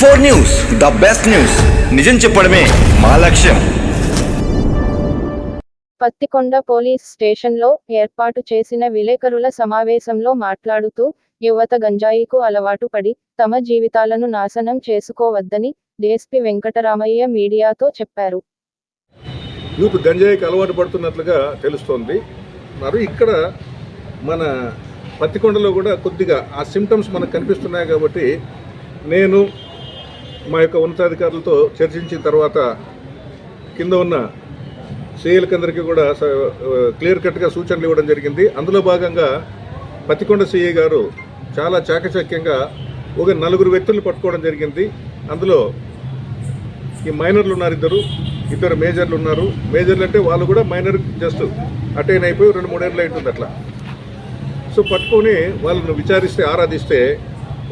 V4 news the best news. నిజం చెప్పడమే మా లక్ష్యం. పత్తికొండ పోలీస్ స్టేషన్లో ఏర్పాటు చేసిన విలేకరుల సమావేశంలో మాట్లాడుతూ యువత గంజాయికు అలవాటు పడి తమ జీవితాలను నాశనం చేసుకోవద్దని డీఎస్పీ వెంకటరామయ్య మీడియాతో చెప్పారు. యూత్ గంజాయికి అలవాటు పడుతున్నట్లుగా తెలుస్తోంది. మరి ఇక్కడ మన పత్తికొండలో కూడా కొద్దిగా ఆ సిమ్టమ్స్ మనకు కనిపిస్తున్నాయి. కాబట్టి నేను మా యొక్క ఉన్నతాధికారులతో చర్చించిన తర్వాత కింద ఉన్న సీఏలకందరికీ కూడా క్లియర్ కట్గా సూచనలు ఇవ్వడం జరిగింది. అందులో భాగంగా పత్తికొండ సీఏ గారు చాలా చాకచక్యంగా ఒక 4 వ్యక్తులు పట్టుకోవడం జరిగింది. అందులో ఈ మైనర్లు ఉన్నారు, ఇద్దరు మేజర్లు ఉన్నారు. మేజర్లు అంటే వాళ్ళు కూడా మైనర్ జస్ట్ అటైన్ అయిపోయి 2-3 ఏళ్ళు అవుతుంది అట్లా. సో పట్టుకొని వాళ్ళను విచారిస్తే ఆరాధిస్తే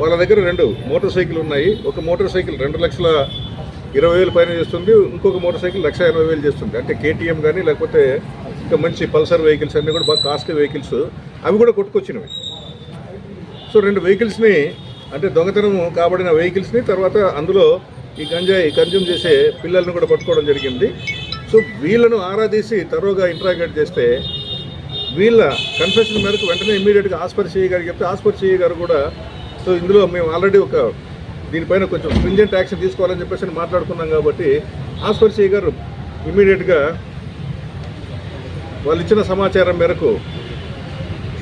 వాళ్ళ దగ్గర 2 మోటార్ సైకిల్ ఉన్నాయి. ఒక మోటార్ సైకిల్ 2,20,000 పైన చేస్తుంది, ఇంకొక మోటార్ సైకిల్ 1,80,000 చేస్తుంది. అంటే కేటీఎం కానీ లేకపోతే ఇంకా మంచి పల్సర్ వెహికల్స్ అన్నీ కూడా బాగా కాస్ట్లీ వెహికల్స్, అవి కూడా కొట్టుకొచ్చినవి. సో 2 వెహికల్స్ని అంటే దొంగతనం కాబడిన వెహికల్స్ని తర్వాత అందులో ఈ గంజాయి కన్జ్యూమ్ చేసే పిల్లల్ని కూడా పట్టుకోవడం జరిగింది. సో వీళ్ళను ఆరాధీసి తరోగా ఇంట్రాగేట్ చేస్తే వీళ్ళ కన్ఫెషన్ మేరకు వెంటనే ఇమ్మీడియట్గా ఆస్పర్ సిఐ గారికి చెప్తే ఆస్పర్ సిఐ గారు కూడా సో ఇందులో మేము ఆల్రెడీ ఒక దీనిపైన కొంచెం స్ట్రింజెంట్ యాక్షన్ తీసుకోవాలని చెప్పేసి మాట్లాడుకున్నాం. కాబట్టి ఆస్పర్ సిఐ గారు ఇమ్మీడియట్గా వాళ్ళు ఇచ్చిన సమాచారం మేరకు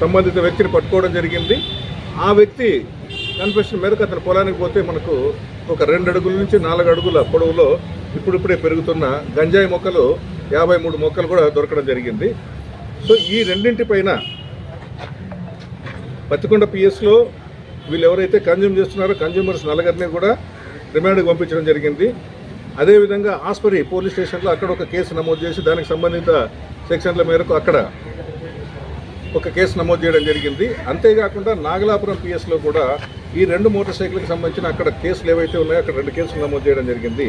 సంబంధిత వ్యక్తిని పట్టుకోవడం జరిగింది. ఆ వ్యక్తి కన్ఫెషన్ మేరకు అతని పొలానికి పోతే మనకు ఒక 2 అడుగుల నుంచి 4 అడుగుల పొడవులో ఇప్పుడిప్పుడే పెరుగుతున్న గంజాయి మొక్కలు 53 మొక్కలు కూడా దొరకడం జరిగింది. సో ఈ రెండింటిపైన పత్తికొండ పిఎస్లో వీళ్ళు ఎవరైతే కన్జ్యూమ్ చేస్తున్నారో కన్జ్యూమర్స్ 4 కూడా రిమాండ్కి పంపించడం జరిగింది. అదేవిధంగా ఆస్పరి పోలీస్ స్టేషన్లో అక్కడ ఒక కేసు నమోదు చేసి దానికి సంబంధిత సెక్షన్ల మేరకు అక్కడ ఒక కేసు నమోదు చేయడం జరిగింది. అంతేకాకుండా నాగలాపురం పిఎస్లో కూడా ఈ 2 మోటార్ సైకిల్కి సంబంధించిన అక్కడ కేసులు ఏవైతే ఉన్నాయో అక్కడ 2 కేసులు నమోదు చేయడం జరిగింది.